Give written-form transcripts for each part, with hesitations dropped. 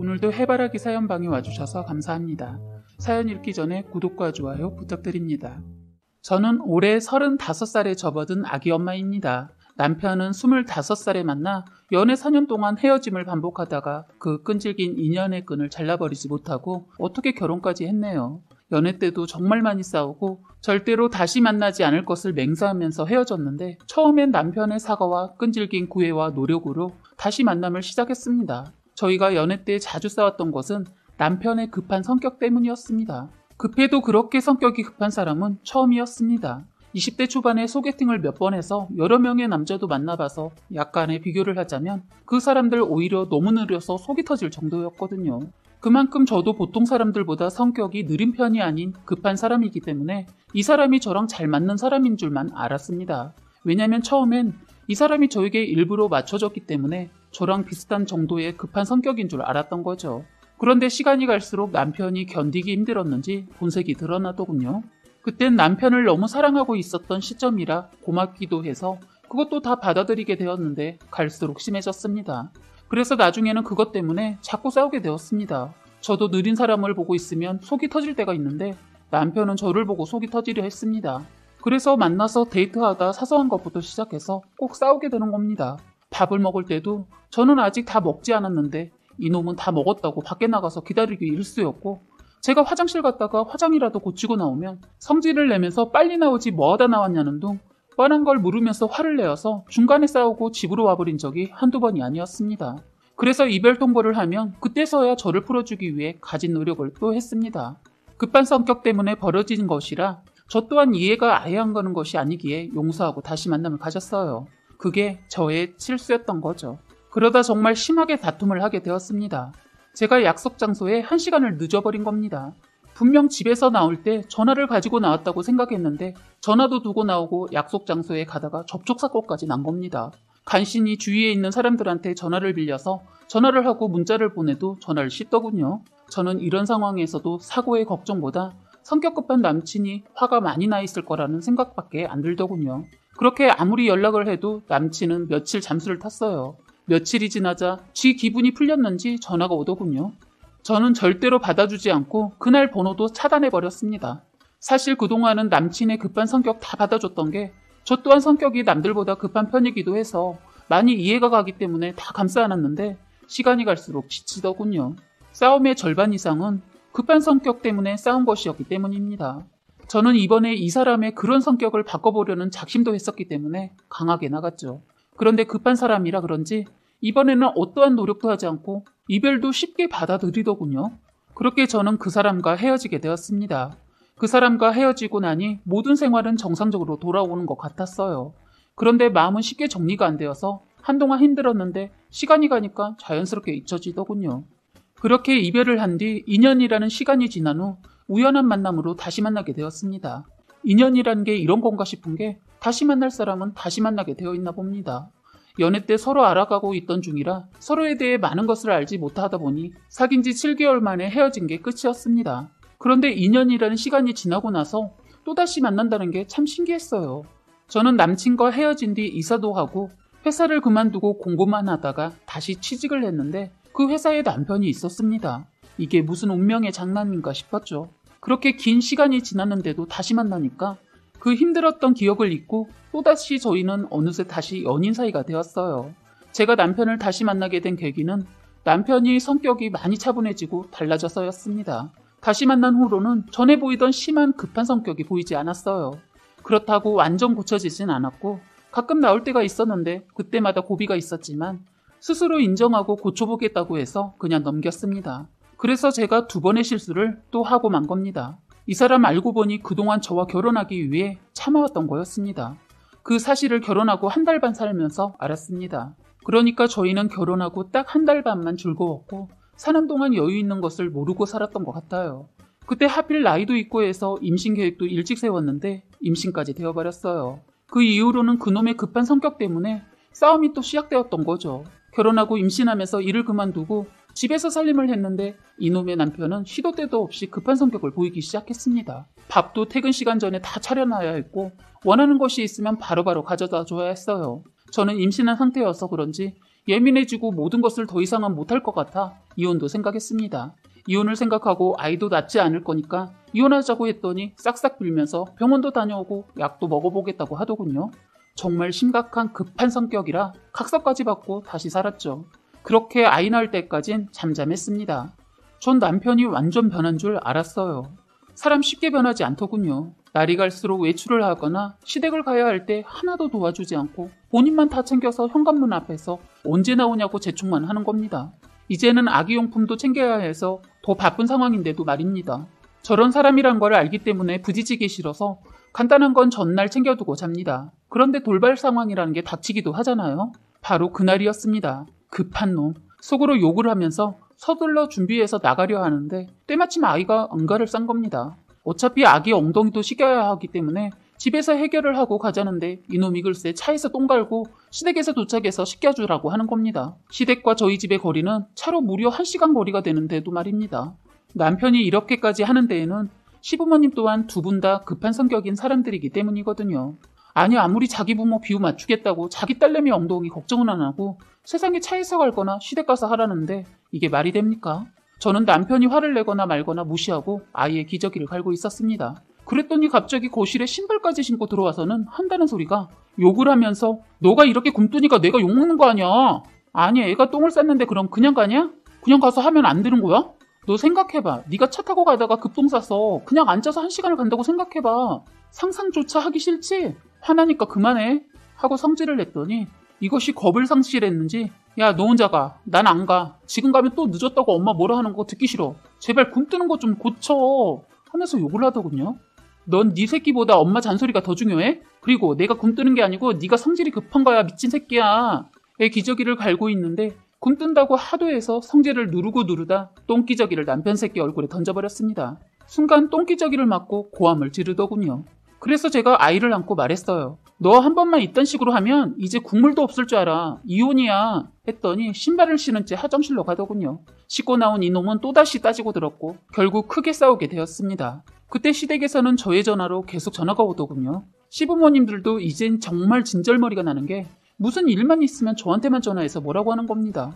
오늘도 해바라기 사연방에 와주셔서 감사합니다. 사연 읽기 전에 구독과 좋아요 부탁드립니다. 저는 올해 35살에 접어든 아기 엄마입니다. 남편은 25살에 만나 연애 4년 동안 헤어짐을 반복하다가 그 끈질긴 인연의 끈을 잘라버리지 못하고 어떻게 결혼까지 했네요. 연애 때도 정말 많이 싸우고 절대로 다시 만나지 않을 것을 맹세하면서 헤어졌는데 처음엔 남편의 사과와 끈질긴 구애와 노력으로 다시 만남을 시작했습니다. 저희가 연애 때 자주 싸웠던 것은 남편의 급한 성격 때문이었습니다. 급해도 그렇게 성격이 급한 사람은 처음이었습니다. 20대 초반에 소개팅을 몇 번 해서 여러 명의 남자도 만나봐서 약간의 비교를 하자면 그 사람들 오히려 너무 느려서 속이 터질 정도였거든요. 그만큼 저도 보통 사람들보다 성격이 느린 편이 아닌 급한 사람이기 때문에 이 사람이 저랑 잘 맞는 사람인 줄만 알았습니다. 왜냐면 처음엔 이 사람이 저에게 일부러 맞춰줬기 때문에 저랑 비슷한 정도의 급한 성격인 줄 알았던 거죠. 그런데 시간이 갈수록 남편이 견디기 힘들었는지 본색이 드러나더군요. 그땐 남편을 너무 사랑하고 있었던 시점이라 고맙기도 해서 그것도 다 받아들이게 되었는데 갈수록 심해졌습니다. 그래서 나중에는 그것 때문에 자꾸 싸우게 되었습니다. 저도 느린 사람을 보고 있으면 속이 터질 때가 있는데 남편은 저를 보고 속이 터지려 했습니다. 그래서 만나서 데이트하다 사소한 것부터 시작해서 꼭 싸우게 되는 겁니다. 밥을 먹을 때도 저는 아직 다 먹지 않았는데 이놈은 다 먹었다고 밖에 나가서 기다리기 일쑤였고 제가 화장실 갔다가 화장이라도 고치고 나오면 성질을 내면서 빨리 나오지 뭐하다 나왔냐는 둥 뻔한 걸 물으면서 화를 내어서 중간에 싸우고 집으로 와버린 적이 한두 번이 아니었습니다. 그래서 이별 통보를 하면 그때서야 저를 풀어주기 위해 가진 노력을 또 했습니다. 급한 성격 때문에 벌어진 것이라 저 또한 이해가 아예 안 가는 것이 아니기에 용서하고 다시 만남을 가졌어요. 그게 저의 실수였던 거죠. 그러다 정말 심하게 다툼을 하게 되었습니다. 제가 약속 장소에 1시간을 늦어버린 겁니다. 분명 집에서 나올 때 전화를 가지고 나왔다고 생각했는데 전화도 두고 나오고 약속 장소에 가다가 접촉사고까지 난 겁니다. 간신히 주위에 있는 사람들한테 전화를 빌려서 전화를 하고 문자를 보내도 전화를 씻더군요. 저는 이런 상황에서도 사고의 걱정보다 성격 급한 남친이 화가 많이 나 있을 거라는 생각밖에 안 들더군요. 그렇게 아무리 연락을 해도 남친은 며칠 잠수를 탔어요. 며칠이 지나자 지 기분이 풀렸는지 전화가 오더군요. 저는 절대로 받아주지 않고 그날 번호도 차단해버렸습니다. 사실 그동안은 남친의 급한 성격 다 받아줬던 게 저 또한 성격이 남들보다 급한 편이기도 해서 많이 이해가 가기 때문에 다 감싸 안았는데 시간이 갈수록 지치더군요. 싸움의 절반 이상은 급한 성격 때문에 싸운 것이었기 때문입니다. 저는 이번에 이 사람의 그런 성격을 바꿔보려는 작심도 했었기 때문에 강하게 나갔죠. 그런데 급한 사람이라 그런지 이번에는 어떠한 노력도 하지 않고 이별도 쉽게 받아들이더군요. 그렇게 저는 그 사람과 헤어지게 되었습니다. 그 사람과 헤어지고 나니 모든 생활은 정상적으로 돌아오는 것 같았어요. 그런데 마음은 쉽게 정리가 안 되어서 한동안 힘들었는데 시간이 가니까 자연스럽게 잊혀지더군요. 그렇게 이별을 한 뒤 2년이라는 시간이 지난 후 우연한 만남으로 다시 만나게 되었습니다. 인연이라는 게 이런 건가 싶은 게 다시 만날 사람은 다시 만나게 되어 있나 봅니다. 연애 때 서로 알아가고 있던 중이라 서로에 대해 많은 것을 알지 못하다 보니 사귄 지 7개월 만에 헤어진 게 끝이었습니다. 그런데 2년이라는 시간이 지나고 나서 또다시 만난다는 게 참 신기했어요. 저는 남친과 헤어진 뒤 이사도 하고 회사를 그만두고 공부만 하다가 다시 취직을 했는데 그 회사에 남편이 있었습니다. 이게 무슨 운명의 장난인가 싶었죠. 그렇게 긴 시간이 지났는데도 다시 만나니까 그 힘들었던 기억을 잊고 또다시 저희는 어느새 다시 연인 사이가 되었어요. 제가 남편을 다시 만나게 된 계기는 남편이 성격이 많이 차분해지고 달라져서였습니다. 다시 만난 후로는 전에 보이던 심한 급한 성격이 보이지 않았어요. 그렇다고 완전 고쳐지진 않았고 가끔 나올 때가 있었는데 그때마다 고비가 있었지만 스스로 인정하고 고쳐보겠다고 해서 그냥 넘겼습니다. 그래서 제가 2번의 실수를 또 하고 만 겁니다. 이 사람 알고 보니 그동안 저와 결혼하기 위해 참아왔던 거였습니다. 그 사실을 결혼하고 1달 반 살면서 알았습니다. 그러니까 저희는 결혼하고 딱 1달 반만 즐거웠고 사는 동안 여유 있는 것을 모르고 살았던 것 같아요. 그때 하필 나이도 있고 해서 임신 계획도 일찍 세웠는데 임신까지 되어버렸어요. 그 이후로는 그놈의 급한 성격 때문에 싸움이 또 시작되었던 거죠. 결혼하고 임신하면서 일을 그만두고 집에서 살림을 했는데 이놈의 남편은 시도 때도 없이 급한 성격을 보이기 시작했습니다. 밥도 퇴근 시간 전에 다 차려놔야 했고 원하는 것이 있으면 바로바로 가져다 줘야 했어요. 저는 임신한 상태여서 그런지 예민해지고 모든 것을 더 이상은 못할 것 같아 이혼도 생각했습니다. 이혼을 생각하고 아이도 낳지 않을 거니까 이혼하자고 했더니 싹싹 빌면서 병원도 다녀오고 약도 먹어보겠다고 하더군요. 정말 심각한 급한 성격이라 각서까지 받고 다시 살았죠. 그렇게 아이 낳을 때까진 잠잠했습니다. 전 남편이 완전 변한 줄 알았어요. 사람 쉽게 변하지 않더군요. 날이 갈수록 외출을 하거나 시댁을 가야 할 때 하나도 도와주지 않고 본인만 다 챙겨서 현관문 앞에서 언제 나오냐고 재촉만 하는 겁니다. 이제는 아기용품도 챙겨야 해서 더 바쁜 상황인데도 말입니다. 저런 사람이란 걸 알기 때문에 부딪히기 싫어서 간단한 건 전날 챙겨두고 잡니다. 그런데 돌발 상황이라는 게 닥치기도 하잖아요. 바로 그날이었습니다. 급한 놈. 속으로 욕을 하면서 서둘러 준비해서 나가려 하는데 때마침 아이가 응가를 싼 겁니다. 어차피 아기 엉덩이도 씻겨야 하기 때문에 집에서 해결을 하고 가자는데 이놈이 글쎄 차에서 똥 갈고 시댁에서 도착해서 씻겨주라고 하는 겁니다. 시댁과 저희 집의 거리는 차로 무려 1시간 거리가 되는데도 말입니다. 남편이 이렇게까지 하는 데에는 시부모님 또한 두 분 다 급한 성격인 사람들이기 때문이거든요. 아니 아무리 자기 부모 비유 맞추겠다고 자기 딸내미 엉덩이 걱정은 안 하고 세상에 차에서 갈거나 시댁 가서 하라는데 이게 말이 됩니까? 저는 남편이 화를 내거나 말거나 무시하고 아이의 기저귀를 갈고 있었습니다. 그랬더니 갑자기 거실에 신발까지 신고 들어와서는 한다는 소리가 욕을 하면서 너가 이렇게 굶뜨니까 내가 욕먹는 거 아니야. 아니 애가 똥을 쌌는데 그럼 그냥 가냐? 그냥 가서 하면 안 되는 거야? 너 생각해봐. 네가 차 타고 가다가 급똥 쌌어. 그냥 앉아서 1시간을 간다고 생각해봐. 상상조차 하기 싫지? 화나니까 그만해 하고 성질을 냈더니 이것이 겁을 상실했는지 야 너 혼자 가. 난 안 가. 지금 가면 또 늦었다고 엄마 뭐라 하는 거 듣기 싫어. 제발 굶뜨는 거 좀 고쳐 하면서 욕을 하더군요. 넌 네 새끼보다 엄마 잔소리가 더 중요해? 그리고 내가 굶뜨는 게 아니고 네가 성질이 급한 거야 미친 새끼야. 애 기저귀를 갈고 있는데 굶뜬다고 하도 해서 성질을 누르다 똥기저귀를 남편 새끼 얼굴에 던져버렸습니다. 순간 똥기저귀를 맞고 고함을 지르더군요. 그래서 제가 아이를 안고 말했어요. 너 한 번만 이딴 식으로 하면 이제 국물도 없을 줄 알아. 이혼이야. 했더니 신발을 신은 채 화장실로 가더군요. 씻고 나온 이놈은 또다시 따지고 들었고 결국 크게 싸우게 되었습니다. 그때 시댁에서는 저의 전화로 계속 전화가 오더군요. 시부모님들도 이젠 정말 진절머리가 나는 게 무슨 일만 있으면 저한테만 전화해서 뭐라고 하는 겁니다.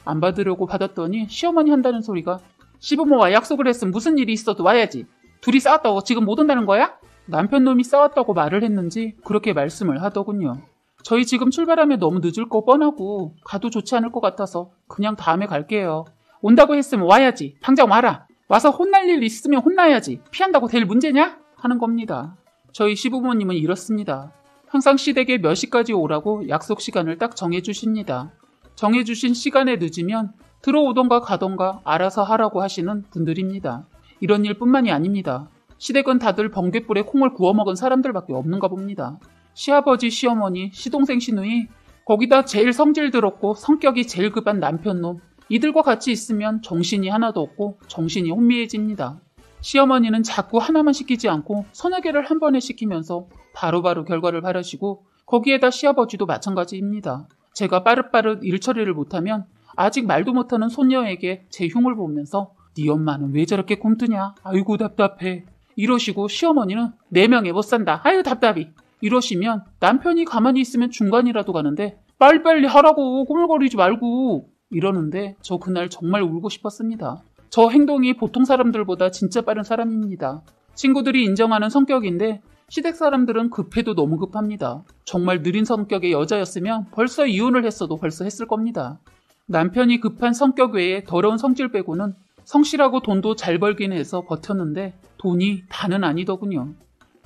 안 받으려고 받았더니 시어머니 한다는 소리가 시부모와 약속을 했으면 무슨 일이 있어도 와야지. 둘이 싸웠다고 지금 못 온다는 거야? 남편 놈이 싸웠다고 말을 했는지 그렇게 말씀을 하더군요. 저희 지금 출발하면 너무 늦을 거 뻔하고 가도 좋지 않을 것 같아서 그냥 다음에 갈게요. 온다고 했으면 와야지. 당장 와라. 와서 혼날 일 있으면 혼나야지. 피한다고 될 문제냐? 하는 겁니다. 저희 시부모님은 이렇습니다. 항상 시댁에 몇 시까지 오라고 약속 시간을 딱 정해주십니다. 정해주신 시간에 늦으면 들어오던가 가던가 알아서 하라고 하시는 분들입니다. 이런 일뿐만이 아닙니다. 시댁은 다들 번갯불에 콩을 구워 먹은 사람들밖에 없는가 봅니다. 시아버지, 시어머니, 시동생, 시누이, 거기다 제일 성질 더럽고 성격이 제일 급한 남편놈, 이들과 같이 있으면 정신이 하나도 없고 정신이 혼미해집니다. 시어머니는 자꾸 하나만 시키지 않고 서너 개를 한 번에 시키면서 바로바로 결과를 바라시고 거기에다 시아버지도 마찬가지입니다. 제가 빠릇빠릇 일 처리를 못하면 아직 말도 못하는 손녀에게 제 흉을 보면서 네 엄마는 왜 저렇게 굶뜨냐? 아이고 답답해. 이러시고 시어머니는 4명에 못 산다. 아유 답답이. 이러시면 남편이 가만히 있으면 중간이라도 가는데 빨리빨리 하라고 꾸물거리지 말고 이러는데 저 그날 정말 울고 싶었습니다. 저 행동이 보통 사람들보다 진짜 빠른 사람입니다. 친구들이 인정하는 성격인데 시댁 사람들은 급해도 너무 급합니다. 정말 느린 성격의 여자였으면 벌써 이혼을 했어도 벌써 했을 겁니다. 남편이 급한 성격 외에 더러운 성질 빼고는 성실하고 돈도 잘 벌긴 해서 버텼는데 돈이 다는 아니더군요.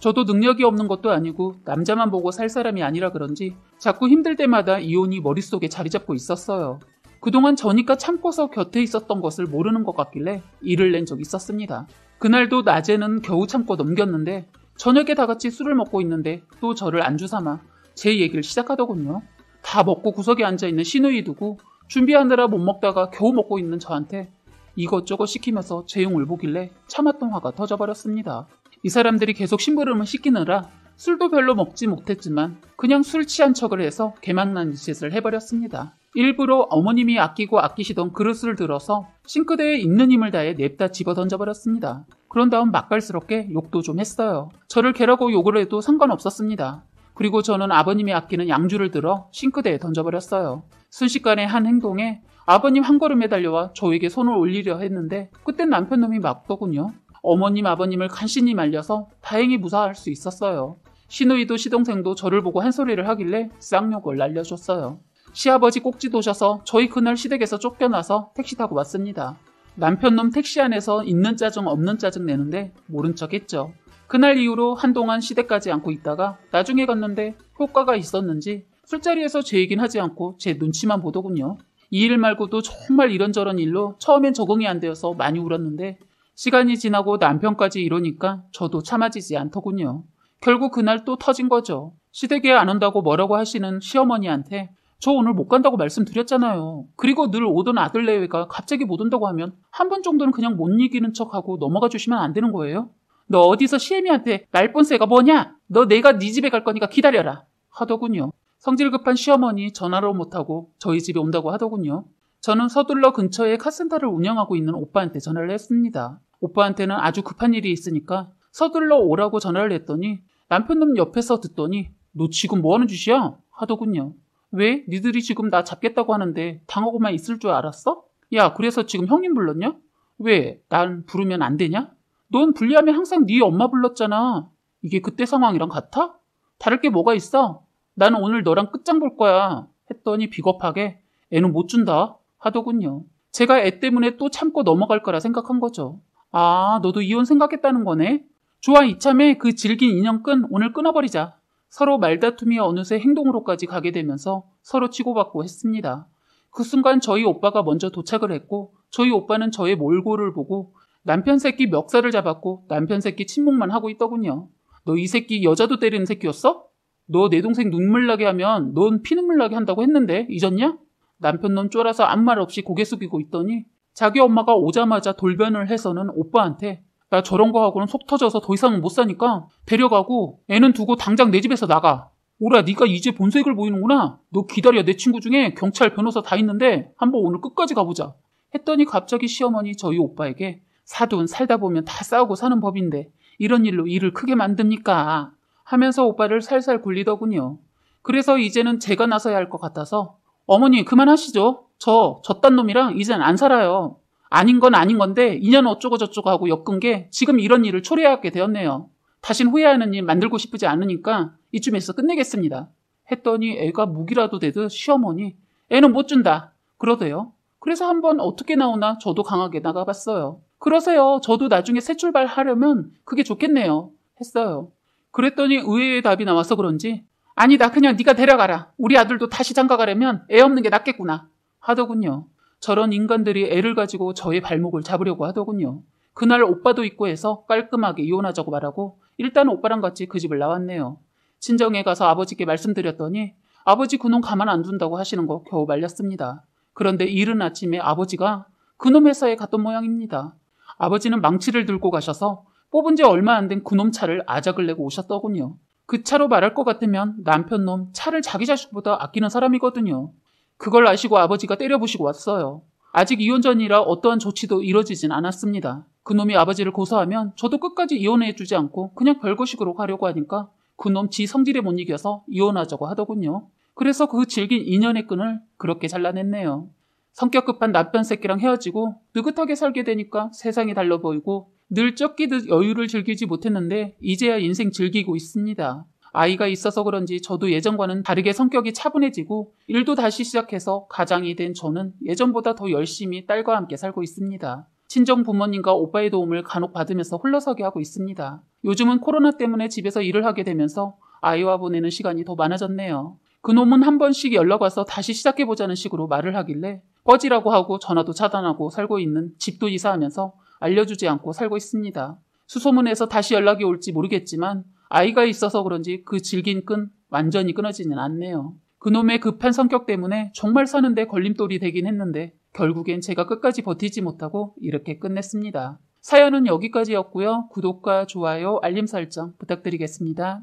저도 능력이 없는 것도 아니고 남자만 보고 살 사람이 아니라 그런지 자꾸 힘들 때마다 이혼이 머릿속에 자리 잡고 있었어요. 그동안 저니까 참고서 곁에 있었던 것을 모르는 것 같길래 일을 낸 적이 있었습니다. 그날도 낮에는 겨우 참고 넘겼는데 저녁에 다 같이 술을 먹고 있는데 또 저를 안주 삼아 제 얘기를 시작하더군요. 다 먹고 구석에 앉아있는 시누이 두고 준비하느라 못 먹다가 겨우 먹고 있는 저한테 이것저것 시키면서 제 용을 보길래 참았던 화가 터져버렸습니다. 이 사람들이 계속 심부름을 시키느라 술도 별로 먹지 못했지만 그냥 술 취한 척을 해서 개망난 짓을 해버렸습니다. 일부러 어머님이 아끼고 아끼시던 그릇을 들어서 싱크대에 있는 힘을 다해 냅다 집어 던져버렸습니다. 그런 다음 맛깔스럽게 욕도 좀 했어요. 저를 개라고 욕을 해도 상관없었습니다. 그리고 저는 아버님이 아끼는 양주를 들어 싱크대에 던져버렸어요. 순식간에 한 행동에 아버님 한 걸음에 달려와 저에게 손을 올리려 했는데 그땐 남편놈이 막더군요. 어머님 아버님을 간신히 말려서 다행히 무사할 수 있었어요. 시누이도 시동생도 저를 보고 한 소리를 하길래 쌍욕을 날려줬어요. 시아버지 꼭지 도셔서 저희 그날 시댁에서 쫓겨나서 택시 타고 왔습니다. 남편놈 택시 안에서 있는 짜증 없는 짜증 내는데 모른 척 했죠. 그날 이후로 한동안 시댁 가지 않고 있다가 나중에 갔는데 효과가 있었는지 술자리에서 제 얘긴 하지 않고 제 눈치만 보더군요. 이 일 말고도 정말 이런저런 일로 처음엔 적응이 안 되어서 많이 울었는데 시간이 지나고 남편까지 이러니까 저도 참아지지 않더군요. 결국 그날 또 터진 거죠. 시댁에 안 온다고 뭐라고 하시는 시어머니한테 저 오늘 못 간다고 말씀드렸잖아요. 그리고 늘 오던 아들내외가 갑자기 못 온다고 하면 한 번 정도는 그냥 못 이기는 척하고 넘어가 주시면 안 되는 거예요? 너 어디서 시애미한테 말본세가 뭐냐? 너 내가 네 집에 갈 거니까 기다려라 하더군요. 성질 급한 시어머니 전화로 못하고 저희 집에 온다고 하더군요. 저는 서둘러 근처에 카센터를 운영하고 있는 오빠한테 전화를 했습니다. 오빠한테는 아주 급한 일이 있으니까 서둘러 오라고 전화를 했더니 남편놈 옆에서 듣더니 너 지금 뭐하는 짓이야? 하더군요. 왜? 니들이 지금 나 잡겠다고 하는데 당하고만 있을 줄 알았어? 야, 그래서 지금 형님 불렀냐? 왜? 난 부르면 안 되냐? 넌 불리하면 항상 네 엄마 불렀잖아. 이게 그때 상황이랑 같아? 다를 게 뭐가 있어? 나는 오늘 너랑 끝장 볼 거야. 했더니 비겁하게 애는 못 준다 하더군요. 제가 애 때문에 또 참고 넘어갈 거라 생각한 거죠. 아, 너도 이혼 생각했다는 거네? 좋아, 이참에 그 질긴 인연끈 오늘 끊어버리자. 서로 말다툼이 어느새 행동으로까지 가게 되면서 서로 치고받고 했습니다. 그 순간 저희 오빠가 먼저 도착을 했고 저희 오빠는 저의 몰골을 보고 남편 새끼 멱살을 잡았고 남편 새끼 침묵만 하고 있더군요. 너 이 새끼 여자도 때리는 새끼였어? 너 내 동생 눈물 나게 하면 넌 피눈물 나게 한다고 했는데 잊었냐? 남편 놈 쫄아서 아무 말 없이 고개 숙이고 있더니 자기 엄마가 오자마자 돌변을 해서는 오빠한테 나 저런 거 하고는 속 터져서 더 이상은 못 사니까 데려가고 애는 두고 당장 내 집에서 나가. 오라, 네가 이제 본색을 보이는구나. 너 기다려. 내 친구 중에 경찰 변호사 다 있는데 한번 오늘 끝까지 가보자. 했더니 갑자기 시어머니 저희 오빠에게 사돈 살다 보면 다 싸우고 사는 법인데 이런 일로 일을 크게 만듭니까? 하면서 오빠를 살살 굴리더군요. 그래서 이제는 제가 나서야 할 것 같아서 어머니 그만하시죠. 저딴 놈이랑 이젠 안 살아요. 아닌 건 아닌 건데 인연 어쩌고 저쩌고 하고 엮은 게 지금 이런 일을 초래하게 되었네요. 다신 후회하는 일 만들고 싶지 않으니까 이쯤에서 끝내겠습니다. 했더니 애가 무기라도 되듯 시어머니 애는 못 준다 그러대요. 그래서 한번 어떻게 나오나 저도 강하게 나가봤어요. 그러세요. 저도 나중에 새 출발하려면 그게 좋겠네요. 했어요. 그랬더니 의외의 답이 나와서 그런지 아니다, 그냥 네가 데려가라. 우리 아들도 다시 장가가려면 애 없는 게 낫겠구나 하더군요. 저런 인간들이 애를 가지고 저의 발목을 잡으려고 하더군요. 그날 오빠도 있고 해서 깔끔하게 이혼하자고 말하고 일단 오빠랑 같이 그 집을 나왔네요. 친정에 가서 아버지께 말씀드렸더니 아버지 그놈 가만 안 둔다고 하시는 거 겨우 말렸습니다. 그런데 이른 아침에 아버지가 그놈 회사에 갔던 모양입니다. 아버지는 망치를 들고 가셔서 뽑은 지 얼마 안 된 그놈 차를 아작을 내고 오셨더군요. 그 차로 말할 것 같으면 남편놈 차를 자기 자식보다 아끼는 사람이거든요. 그걸 아시고 아버지가 때려부시고 왔어요. 아직 이혼 전이라 어떠한 조치도 이뤄지진 않았습니다. 그놈이 아버지를 고소하면 저도 끝까지 이혼해주지 않고 그냥 별거식으로 가려고 하니까 그놈 지 성질에 못 이겨서 이혼하자고 하더군요. 그래서 그 질긴 인연의 끈을 그렇게 잘라냈네요. 성격 급한 남편 새끼랑 헤어지고 느긋하게 살게 되니까 세상이 달라 보이고 늘 쫓기듯 여유를 즐기지 못했는데 이제야 인생 즐기고 있습니다. 아이가 있어서 그런지 저도 예전과는 다르게 성격이 차분해지고 일도 다시 시작해서 가장이 된 저는 예전보다 더 열심히 딸과 함께 살고 있습니다. 친정 부모님과 오빠의 도움을 간혹 받으면서 홀러서기 하고 있습니다. 요즘은 코로나 때문에 집에서 일을 하게 되면서 아이와 보내는 시간이 더 많아졌네요. 그놈은 한 번씩 연락 와서 다시 시작해보자는 식으로 말을 하길래 꺼지라고 하고 전화도 차단하고 살고 있는 집도 이사하면서 알려주지 않고 살고 있습니다. 수소문해서 다시 연락이 올지 모르겠지만 아이가 있어서 그런지 그 질긴 끈 완전히 끊어지는 않네요. 그놈의 급한 성격 때문에 정말 사는데 걸림돌이 되긴 했는데 결국엔 제가 끝까지 버티지 못하고 이렇게 끝냈습니다. 사연은 여기까지였고요. 구독과 좋아요, 알림 설정 부탁드리겠습니다.